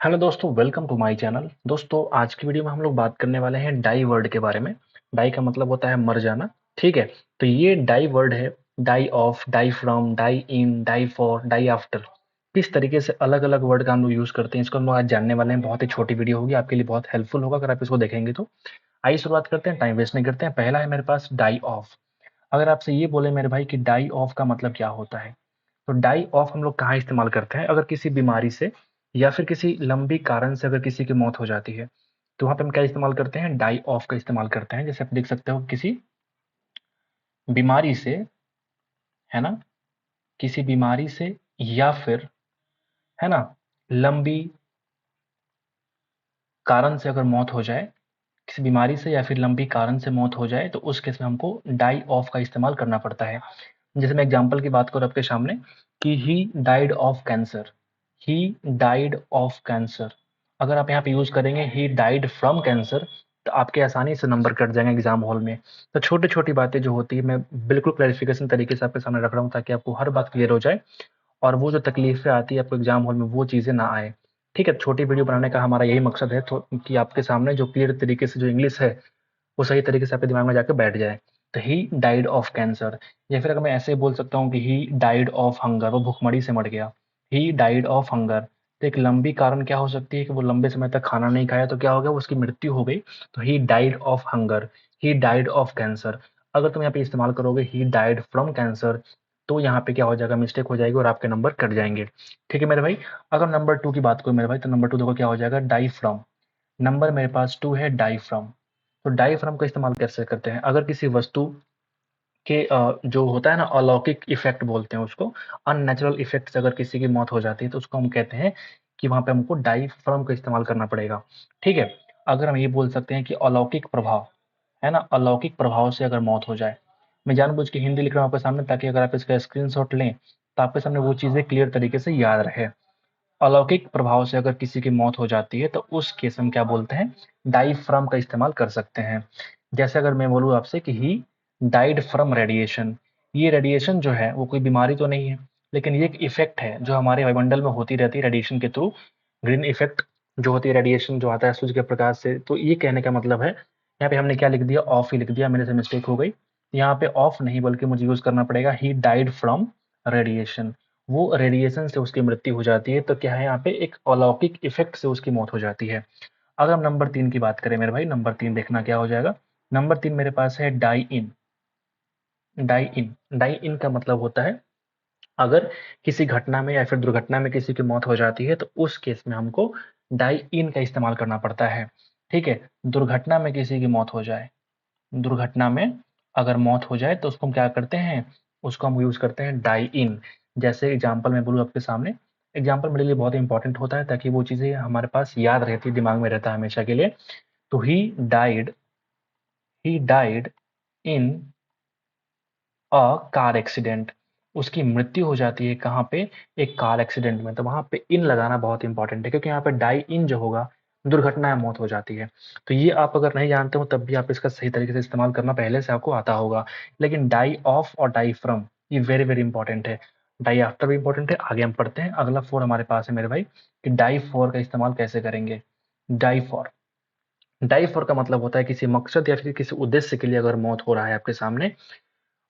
Hello दोस्तों, welcome to my channel. दोस्तों, आज की वीडियो में हम लोग बात करने वाले हैं डाई वर्ड के बारे में। डाई का मतलब होता है मर जाना। ठीक है, तो ये डाई वर्ड है। Die of, die from, die in, die for, die after. किस तरीके से अलग अलग वर्ड का हम लोग यूज करते हैं, इसको हम लोग आज जानने वाले हैं। बहुत ही छोटी वीडियो होगी, आपके लिए बहुत हेल्पफुल होगा अगर आप इसको देखेंगे तो। आइए शुरुआत करते हैं, टाइम वेस्ट नहीं करते हैं। पहला है मेरे पास डाई ऑफ। अगर आपसे ये बोले मेरे भाई कि डाई ऑफ का मतलब क्या होता है, तो डाई ऑफ हम लोग कहाँ इस्तेमाल करते हैं? अगर किसी बीमारी से या फिर किसी लंबी कारण से अगर किसी की मौत हो जाती है, तो वहाँ पे हम क्या इस्तेमाल करते हैं? डाई ऑफ का इस्तेमाल करते हैं। जैसे आप देख सकते हो, किसी बीमारी से, है ना, किसी बीमारी से या फिर, है ना, लंबी कारण से अगर मौत हो जाए, किसी बीमारी से या फिर लंबी कारण से मौत हो जाए, तो उस केस में हमको डाई ऑफ का इस्तेमाल करना पड़ता है। जैसे मैं एग्जांपल की बात करूँ आपके सामने कि he died of cancer. He died of cancer. अगर आप यहाँ पे यूज करेंगे ही डाइड फ्रॉम कैंसर, तो आपके आसानी से नंबर कट जाएंगे एग्जाम हॉल में। तो छोटी छोटी बातें जो होती है, मैं बिल्कुल क्लैरिफिकेशन तरीके से आपके सामने रख रहा हूँ ताकि आपको हर बात क्लियर हो जाए और वो जो तकलीफें आती है आपको एग्जाम हॉल में, वो चीज़ें ना आए। ठीक है, छोटी वीडियो बनाने का हमारा यही मकसद है, तो कि आपके सामने जो क्लियर तरीके से जो इंग्लिश है, वो सही तरीके से आपके दिमाग में जाके बैठ जाए। तो ही डाइड ऑफ कैंसर, या फिर अगर मैं ऐसे बोल सकता हूँ कि ही डाइड ऑफ हंगर, वो भूखमरी से मर गया। He died of hunger. तो एक लंबी कारण क्या हो सकती है कि वो लंबे समय तक खाना नहीं खाया, तो क्या हो गया, उसकी मृत्यु हो गई। तो he died of hunger, he died of cancer. अगर तुम यहाँ पे इस्तेमाल करोगे ही डाइड फ्रॉम कैंसर, तो यहाँ पे क्या हो जाएगा, मिस्टेक हो जाएगी और आपके नंबर कट जाएंगे। ठीक है मेरे भाई। अगर नंबर टू की बात करूँ मेरे भाई, तो नंबर टू देखो क्या हो जाएगा, डाई फ्रॉम। नंबर मेरे पास टू है, डाई फ्रॉम। तो डायफ्राम का इस्तेमाल कैसे करते हैं? अगर किसी वस्तु के जो होता है ना, अलौकिक इफेक्ट बोलते हैं उसको, अननेचुरल इफेक्ट से अगर किसी की मौत हो जाती है, तो उसको हम कहते हैं कि वहां पे हमको डायफ्राम का इस्तेमाल करना पड़ेगा। ठीक है, अगर हम ये बोल सकते हैं कि अलौकिक प्रभाव, है ना, अलौकिक प्रभाव से अगर मौत हो जाए। मैं जानबूझ के हिंदी लिख रहा हूँ आपके सामने, ताकि अगर आप इसका स्क्रीनशॉट लें तो आपके सामने वो चीजें क्लियर तरीके से याद रहे। अलौकिक प्रभाव से अगर किसी की मौत हो जाती है, तो उस केस में क्या बोलते हैं, डाइफ्राम का इस्तेमाल कर सकते हैं। जैसे अगर मैं बोलूँ आपसे कि ही डाइड फ्रॉम रेडिएशन। ये रेडिएशन जो है वो कोई बीमारी तो नहीं है, लेकिन ये एक इफेक्ट है जो हमारे वायुमंडल में होती रहती है रेडिएशन के थ्रू। ग्रीन इफेक्ट जो होती है, रेडिएशन जो आता है सूर्य के प्रकाश से। तो ये कहने का मतलब है, यहाँ पे हमने क्या लिख दिया, ऑफ ही लिख दिया, मेरे से मिस्टेक हो गई। यहाँ पे ऑफ नहीं बल्कि मुझे यूज करना पड़ेगा ही डाइड फ्रॉम रेडिएशन। वो रेडिएशन से उसकी मृत्यु हो जाती है, तो क्या है, यहाँ पे एक अलौकिक इफेक्ट से उसकी मौत हो जाती है। अगर हम नंबर तीन की बात करें मेरे भाई, नंबर तीन देखना क्या हो जाएगा। नंबर तीन मेरे पास है die in. Die in, die इन का मतलब होता है, अगर किसी घटना में या फिर दुर्घटना में किसी की मौत हो जाती है, तो उस केस में हमको डाई इन का इस्तेमाल करना पड़ता है। ठीक है, दुर्घटना में किसी की मौत हो जाए, दुर्घटना में अगर मौत हो जाए, तो उसको हम क्या करते हैं, उसको हम यूज करते हैं डाई इन। जैसे एग्जाम्पल मैं बोलूँ आपके सामने, एग्जाम्पल मेरे लिए बहुत इंपॉर्टेंट होता है ताकि वो चीजें हमारे पास याद रहती, दिमाग में रहता है हमेशा के लिए। तो he died in a car accident. उसकी मृत्यु हो जाती है कहाँ पे, एक कार एक्सीडेंट में। तो वहां पे इन लगाना बहुत इंपॉर्टेंट है, क्योंकि यहाँ पे डाई इन जो होगा, दुर्घटना में मौत हो जाती है। तो ये आप अगर नहीं जानते हो, तब भी आप इसका सही तरीके से इस्तेमाल करना पहले से आपको आता होगा। लेकिन डाई ऑफ और डाई फ्रॉम, ये वेरी वेरी इंपॉर्टेंट है। डाई आफ्टर भी इंपॉर्टेंट है। आगे हम पढ़ते हैं, अगला फोर हमारे पास है मेरे भाई, कि डाई फॉर का इस्तेमाल कैसे करेंगे। डाई फॉर, डाई फॉर का मतलब होता है किसी मकसद या फिर किसी उद्देश्य के लिए अगर मौत हो रहा है आपके सामने,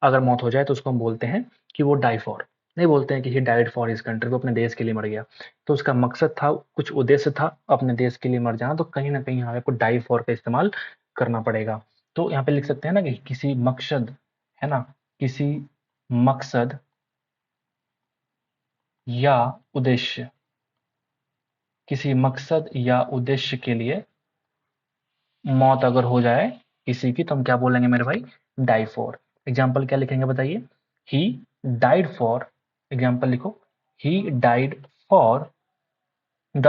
अगर मौत हो जाए, तो उसको हम बोलते हैं कि वो डाई फॉर। नहीं बोलते हैं कि he died for his country, वो अपने देश के लिए मर गया। तो उसका मकसद था, कुछ उद्देश्य था अपने देश के लिए मर जाना, तो कहीं ना कहीं यहाँ पे आपको डाई फॉर का इस्तेमाल करना पड़ेगा। तो यहाँ पे लिख सकते हैं ना कि किसी मकसद, है ना, किसी मकसद या उद्देश्य, किसी मकसद या उद्देश्य के लिए मौत अगर हो जाए किसी की, तो हम क्या बोलेंगे मेरे भाई, डाई फॉर। एग्जाम्पल क्या लिखेंगे बताइए, ही डाइड फॉर, एग्जाम्पल लिखो, he died for the,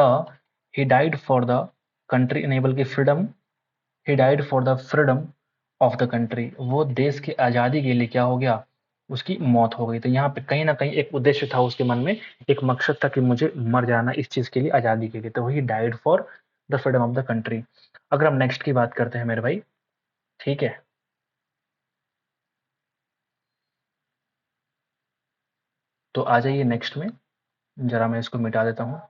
he died for the country, नहीं बल्कि freedom, he died for the freedom of the country. वो देश की आज़ादी के लिए क्या हो गया, उसकी मौत हो गई। तो यहाँ पे कहीं ना कहीं एक उद्देश्य था उसके मन में, एक मकसद था कि मुझे मर जाना इस चीज के लिए, आज़ादी के लिए। तो वही died for the freedom of the country. अगर हम नेक्स्ट की बात करते हैं मेरे भाई, ठीक है, तो आ जाइए नेक्स्ट में, जरा मैं इसको मिटा देता हूँ।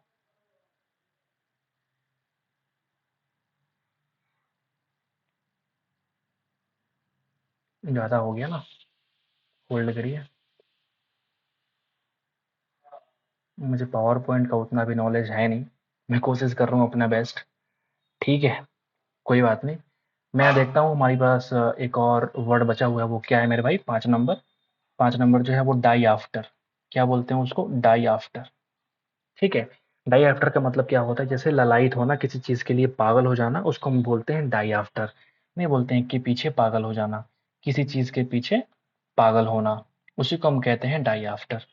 ज़्यादा हो गया ना, होल्ड करिए। मुझे पावर पॉइंट का उतना भी नॉलेज है नहीं, मैं कोशिश कर रहा हूँ अपना बेस्ट। ठीक है, कोई बात नहीं। मैं देखता हूँ हमारे पास एक और वर्ड बचा हुआ है, वो क्या है मेरे भाई? 5 नंबर। 5 नंबर जो है वो डाई आफ्टर। क्या बोलते हैं उसको? Die after. ठीक है। डाई आफ्टर का मतलब क्या होता है? जैसे ललायत होना, किसी चीज़ के लिए पागल हो जाना, उसको हम बोलते हैं डाई आफ्टर। नहीं बोलते हैं कि पीछे पागल हो जाना, किसी चीज़ के पीछे पागल होना, उसी को हम कहते हैं डाई आफ्टर।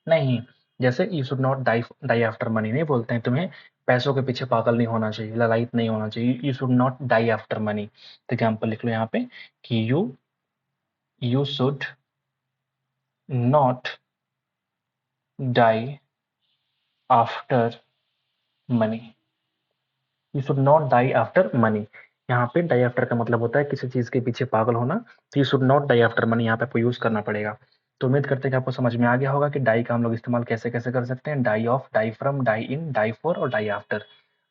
नहीं, जैसे you should not die die after money नहीं बोलते हैं, तुम्हें पैसों के पीछे पागल नहीं होना चाहिए, ललायत नहीं होना चाहिए, you should not die after money. तो एग्जाम्पल लिख लो यहाँ पे कि you should not die after money. You should not die after money. यहाँ पे डाई आफ्टर का मतलब होता है किसी चीज़ के पीछे पागल होना, तो you should not die after money यहाँ पे आपको यूज़ करना पड़ेगा। तो उम्मीद करते हैं कि आपको समझ में आ गया होगा कि डाई का हम लोग इस्तेमाल कैसे कैसे कर सकते हैं। Die of, die from, die in, die for और डाई आफ्टर।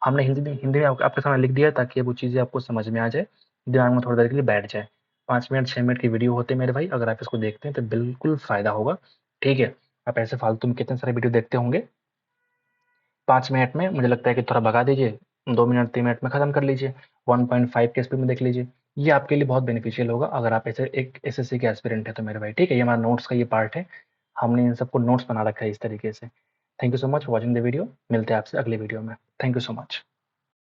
हमने हिंदी में आपके सामने लिख दिया ताकि वो चीज़ें आपको समझ में आ जाए, दिमाग में थोड़ी देर के लिए बैठ जाए। 5 मिनट 6 मिनट की वीडियो होते हैं मेरे भाई, अगर आप इसको देखते हैं तो बिल्कुल फ़ायदा होगा। ठीक है, आप ऐसे फालतू में कितने सारे वीडियो देखते होंगे, 5 मिनट में मुझे लगता है कि थोड़ा भगा दीजिए, 2 मिनट 3 मिनट में ख़त्म कर लीजिए, 1.5 के स्पीड में देख लीजिए। ये आपके लिए बहुत बेनिफिशियल होगा अगर आप ऐसे एक एसएससी के एस्पिरेंट है तो मेरे भाई। ठीक है, ये हमारा नोट्स का ये पार्ट है, हमने इन सबको नोट्स बना रखा है इस तरीके से। Thank you so much for watching the video, मिलते हैं आपसे अगले वीडियो में। Thank you so much.